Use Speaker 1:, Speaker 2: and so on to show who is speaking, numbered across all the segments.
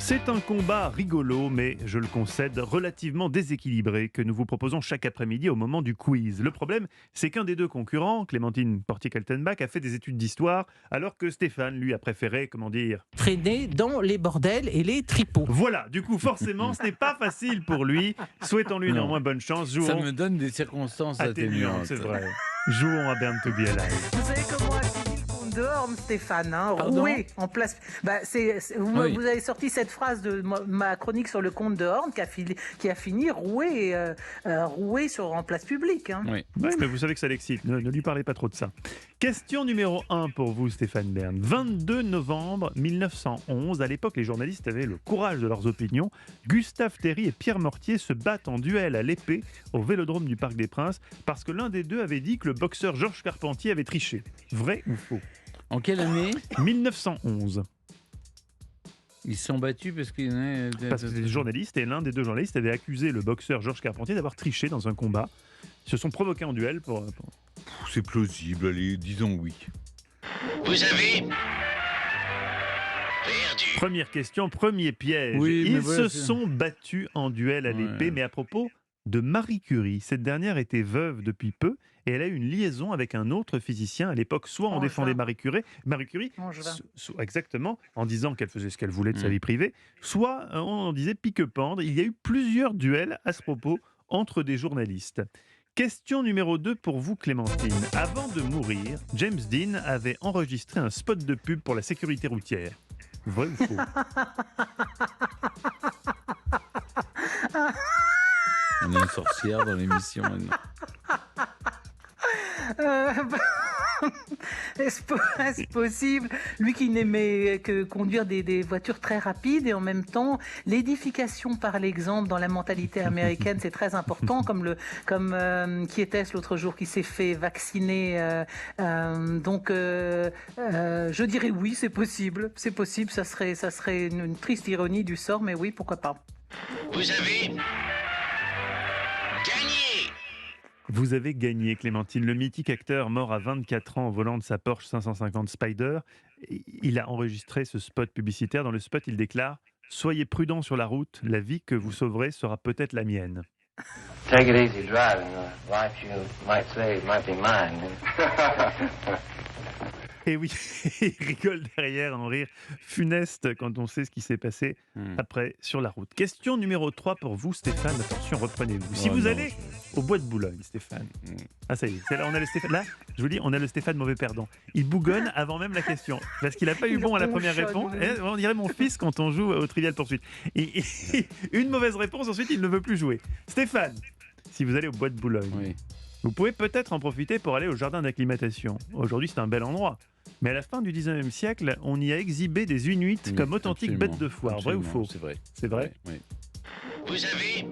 Speaker 1: C'est un combat rigolo, mais je le concède, relativement déséquilibré que nous vous proposons chaque après-midi au moment du quiz. Le problème, c'est qu'un des deux concurrents, Clémentine Portier-Kaltenbach, a fait des études d'histoire, alors que Stéphane, lui, a préféré, comment dire...
Speaker 2: traîner dans les bordels et les tripots.
Speaker 1: Voilà, du coup, forcément, ce n'est pas facile pour lui. Souhaitons-lui
Speaker 3: Non.
Speaker 1: néanmoins bonne chance.
Speaker 3: Ça
Speaker 1: Jouons
Speaker 3: me donne des circonstances
Speaker 1: atténuantes,
Speaker 3: atténuantes.
Speaker 1: c'est vrai. Jouons à Burn to be Alive.
Speaker 4: Vous savez comment a fini le comte de Horn, Stéphane, hein,
Speaker 3: Pardon
Speaker 4: roué en place.
Speaker 3: Oui.
Speaker 4: Vous avez sorti cette phrase de ma chronique sur le comte de Horn qui a fini roué en place publique. Hein.
Speaker 3: Oui.
Speaker 1: Oui, mais vous savez que ça l'excite. Ne lui parlez pas trop de ça. Question numéro 1 pour vous, Stéphane Bern. 22 novembre 1911. À l'époque, les journalistes avaient le courage de leurs opinions. Gustave Théry et Pierre Mortier se battent en duel à l'épée au Vélodrome du Parc des Princes parce que l'un des deux avait dit que le boxeur Georges Carpentier avait triché. Vrai ou faux?
Speaker 3: En quelle année
Speaker 1: 1911.
Speaker 3: ils se sont battus parce qu'il y en a...
Speaker 1: Parce que les journalistes, et l'un des deux journalistes avait accusé le boxeur Georges Carpentier d'avoir triché dans un combat. Ils se sont provoqués en duel pour...
Speaker 3: C'est plausible, allez, disons oui.
Speaker 5: Vous avez perdu.
Speaker 1: Première question, premier piège.
Speaker 3: Oui, mais
Speaker 1: Ils
Speaker 3: voilà,
Speaker 1: se
Speaker 3: c'est-
Speaker 1: sont battus en duel à l'épée,
Speaker 3: Ouais.
Speaker 1: mais à propos de Marie Curie. Cette dernière était veuve depuis peu et elle a eu une liaison avec un autre physicien. À l'époque, soit on
Speaker 4: Angevin.
Speaker 1: défendait Marie Curie,
Speaker 4: Angevin.
Speaker 1: exactement, en disant qu'elle faisait ce qu'elle voulait de sa
Speaker 3: Mm.
Speaker 1: vie privée, soit on en disait pique-pendre. Il y a eu plusieurs duels à ce propos entre des journalistes. Question numéro 2 pour vous, Clémentine. Avant de mourir, James Dean avait enregistré un spot de pub pour la sécurité routière. Vrai ou faux?
Speaker 3: On a une sorcière dans l'émission maintenant.
Speaker 4: Est-ce possible? Lui qui n'aimait que conduire des voitures très rapides et en même temps, l'édification par l'exemple dans la mentalité américaine, c'est très important. Qui était-ce l'autre jour qui s'est fait vacciner? Je dirais oui, c'est possible. C'est possible, ça serait une triste ironie du sort, mais oui, pourquoi pas.
Speaker 5: Vous avez gagné.
Speaker 1: Vous avez gagné, Clémentine. Le mythique acteur mort à 24 ans au volant de sa Porsche 550 Spider. Il a enregistré ce spot publicitaire. Dans le spot, il déclare « Soyez prudents sur la route, la vie que vous sauverez sera peut-être la mienne ».
Speaker 6: Take it easy driving. The life you might save might be mine.
Speaker 1: Et oui, il rigole derrière, en rire funeste quand on sait ce qui s'est passé après sur la route. Question numéro 3 pour vous, Stéphane. Attention, reprenez-vous. Si
Speaker 3: Oh
Speaker 1: vous
Speaker 3: non,
Speaker 1: allez au bois de Boulogne, Stéphane. Ah, ça y est, là, on a le Stéphane. Là, je vous dis, on a le Stéphane mauvais perdant. Il bougonne avant même la question. Parce qu'il n'a pas eu
Speaker 4: Il
Speaker 1: bon à la première
Speaker 4: ronchonne,
Speaker 1: réponse.
Speaker 4: oui.
Speaker 1: On dirait mon fils quand on joue au Trivial Poursuite. Une mauvaise réponse, ensuite, il ne veut plus jouer. Stéphane, si vous allez au bois de Boulogne,
Speaker 3: Oui.
Speaker 1: vous pouvez peut-être en profiter pour aller au jardin d'acclimatation. Aujourd'hui, c'est un bel endroit. Mais à la fin du 19e siècle, on y a exhibé des Inuits
Speaker 3: Oui,
Speaker 1: comme authentiques
Speaker 3: absolument,
Speaker 1: bêtes de foire. Vrai ou
Speaker 3: absolument,
Speaker 1: faux?
Speaker 3: C'est vrai.
Speaker 1: C'est vrai?
Speaker 3: Oui.
Speaker 5: Vous avez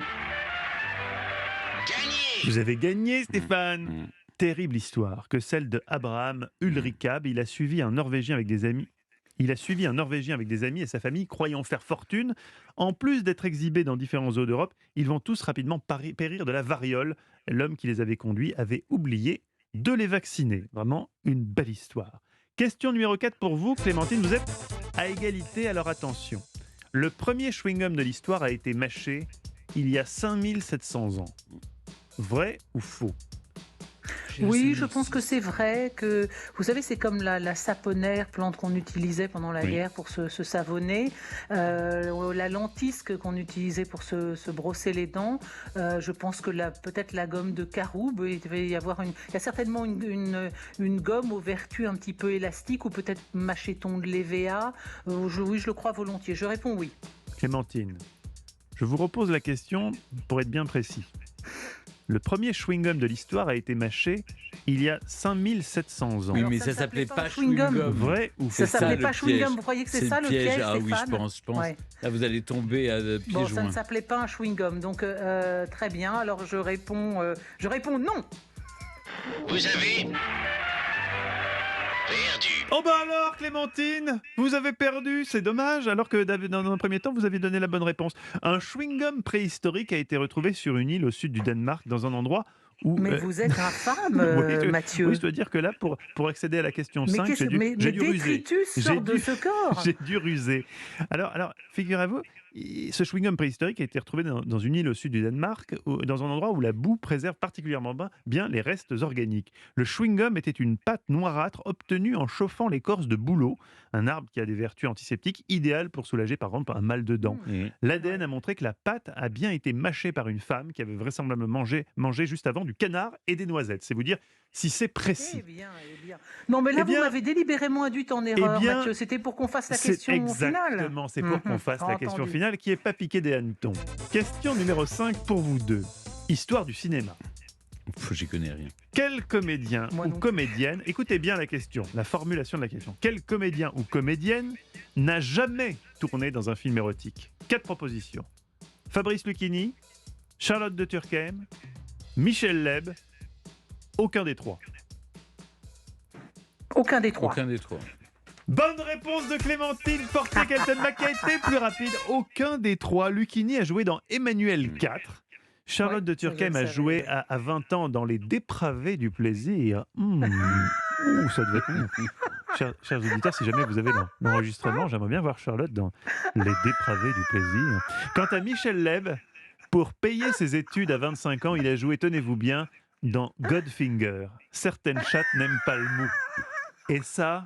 Speaker 5: gagné.
Speaker 1: Vous avez gagné, Stéphane.
Speaker 3: Mm.
Speaker 1: Terrible histoire que celle de Abraham Ulrikab. Il a suivi un Norvégien avec des amis. Et sa famille, croyant faire fortune. En plus d'être exhibés dans différents zoos d'Europe, ils vont tous rapidement périr de la variole. L'homme qui les avait conduits avait oublié de les vacciner. Vraiment une belle histoire. Question numéro 4 pour vous, Clémentine. Vous êtes à égalité, alors attention. Le premier chewing-gum de l'histoire a été mâché il y a 5700 ans. Vrai ou faux?
Speaker 4: Oui, je pense que c'est vrai que, vous savez, c'est comme la saponaire, plante qu'on utilisait pendant la
Speaker 3: Oui.
Speaker 4: guerre pour se savonner, la lentisque qu'on utilisait pour se brosser les dents. Je pense que peut-être la gomme de caroube, il y a certainement une gomme aux vertus un petit peu élastiques, ou peut-être mâcheton de l'EVA. Oui, je le crois volontiers. Je réponds oui.
Speaker 1: Clémentine, je vous repose la question pour être bien précis. Le premier chewing-gum de l'histoire a été mâché il y a 5700 ans.
Speaker 3: Oui,
Speaker 4: Alors,
Speaker 3: mais
Speaker 4: ça
Speaker 3: ça
Speaker 4: ne s'appelait
Speaker 3: s'appelait
Speaker 4: pas
Speaker 3: pas
Speaker 4: chewing-gum.
Speaker 3: chewing-gum.
Speaker 1: Vrai ou
Speaker 4: Ça
Speaker 1: faux?
Speaker 4: s'appelait
Speaker 3: le
Speaker 4: pas chewing-gum.
Speaker 3: piège.
Speaker 4: Vous croyez que c'est
Speaker 3: C'est
Speaker 4: ça le piège,
Speaker 3: Ah oui, je
Speaker 4: Stéphane?
Speaker 3: pense.
Speaker 4: Ouais.
Speaker 3: Là, vous allez tomber à pieds
Speaker 4: Bon, ça
Speaker 3: joints.
Speaker 4: ne s'appelait pas un chewing-gum, donc très bien. Alors je réponds non.
Speaker 5: Vous avez perdu.
Speaker 1: Oh bah alors, Clémentine, vous avez perdu, c'est dommage, alors que dans un premier temps, vous aviez donné la bonne réponse. Un chewing-gum préhistorique a été retrouvé sur une île au sud du Danemark, dans un endroit
Speaker 4: Mais vous êtes infâme, Mathieu.
Speaker 1: Oui, je dois dire que là, pour accéder à la question 5,
Speaker 4: qu'est-ce-
Speaker 1: j'ai dû ruser.
Speaker 4: détritus
Speaker 1: J'ai
Speaker 4: sort de
Speaker 1: dû-
Speaker 4: ce corps.
Speaker 1: J'ai dû ruser. Alors figurez-vous, ce chewing-gum préhistorique a été retrouvé dans une île au sud du Danemark, dans un endroit où la boue préserve particulièrement bien les restes organiques. Le chewing-gum était une pâte noirâtre obtenue en chauffant l'écorce de bouleau, un arbre qui a des vertus antiseptiques idéales pour soulager par exemple un mal de dents. L'ADN a montré que la pâte a bien été mâchée par une femme qui avait vraisemblablement mangé juste avant du canard et des noisettes. C'est vous dire si c'est précis.
Speaker 4: Eh bien. Non, mais là,
Speaker 1: Eh bien-
Speaker 4: vous m'avez délibérément induit en erreur,
Speaker 1: bien,
Speaker 4: Mathieu. C'était pour qu'on fasse la
Speaker 1: C'est
Speaker 4: question finale.
Speaker 1: exactement, c'est pour qu'on fasse la question
Speaker 4: Entendu.
Speaker 1: finale qui est pas piquée des hannetons. Question numéro 5 pour vous deux. Histoire du cinéma.
Speaker 3: J'y connais rien.
Speaker 1: Quel comédien
Speaker 4: Moi
Speaker 1: ou
Speaker 4: non plus.
Speaker 1: comédienne, écoutez bien la question, la formulation de la question. Quel comédien ou comédienne n'a jamais tourné dans un film érotique? 4 propositions. Fabrice Lucchini, Charlotte de Turckheim, Michel Leb, aucun des 3.
Speaker 4: Aucun des trois.
Speaker 3: Aucun des trois.
Speaker 1: Bonne réponse de Clémentine Porté-Keltenbach qui a été plus rapide. Aucun des 3. Lucchini a joué dans Emmanuel 4. Charlotte
Speaker 4: Ouais,
Speaker 1: de Turckheim
Speaker 4: ça, je
Speaker 1: a
Speaker 4: le
Speaker 1: joué
Speaker 4: savais.
Speaker 1: à 20 ans dans Les Dépravés du plaisir. Ouh, ça devait être... Chers auditeurs, si jamais vous avez l'enregistrement, j'aimerais bien voir Charlotte dans Les Dépravés du plaisir. Quant à Michel Leb, pour payer ses études à 25 ans, il a joué, tenez-vous bien, dans Godfinger. Certaines chattes n'aiment pas le mou. Et ça,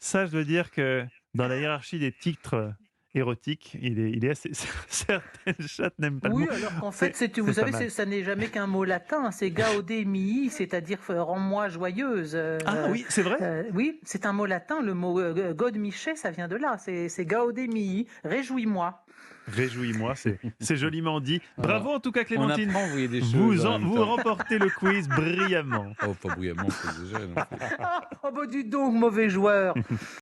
Speaker 1: je dois dire que dans la hiérarchie des titres érotiques, il est assez... Certaines chattes n'aiment pas le
Speaker 4: Oui,
Speaker 1: mot.
Speaker 4: alors qu'en fait,
Speaker 1: C'est
Speaker 4: vous
Speaker 1: pas
Speaker 4: savez,
Speaker 1: mal.
Speaker 4: ça n'est jamais qu'un mot latin. C'est gaude mihi, c'est-à-dire rends-moi joyeuse.
Speaker 1: Ah oui, c'est vrai.
Speaker 4: Oui, c'est un mot latin. Le mot God Miché, ça vient de là. C'est gaude mihi, réjouis-moi.
Speaker 1: Réjouis-moi, c'est joliment dit. Bravo en tout cas
Speaker 3: On
Speaker 1: Clémentine.
Speaker 3: apprend, vous voyez, des choses.
Speaker 1: Vous,
Speaker 3: en même
Speaker 1: vous
Speaker 3: temps.
Speaker 1: remportez le quiz brillamment.
Speaker 3: Oh, pas brillamment, c'est déjà. non.
Speaker 4: Oh, bah dis donc, mauvais joueur.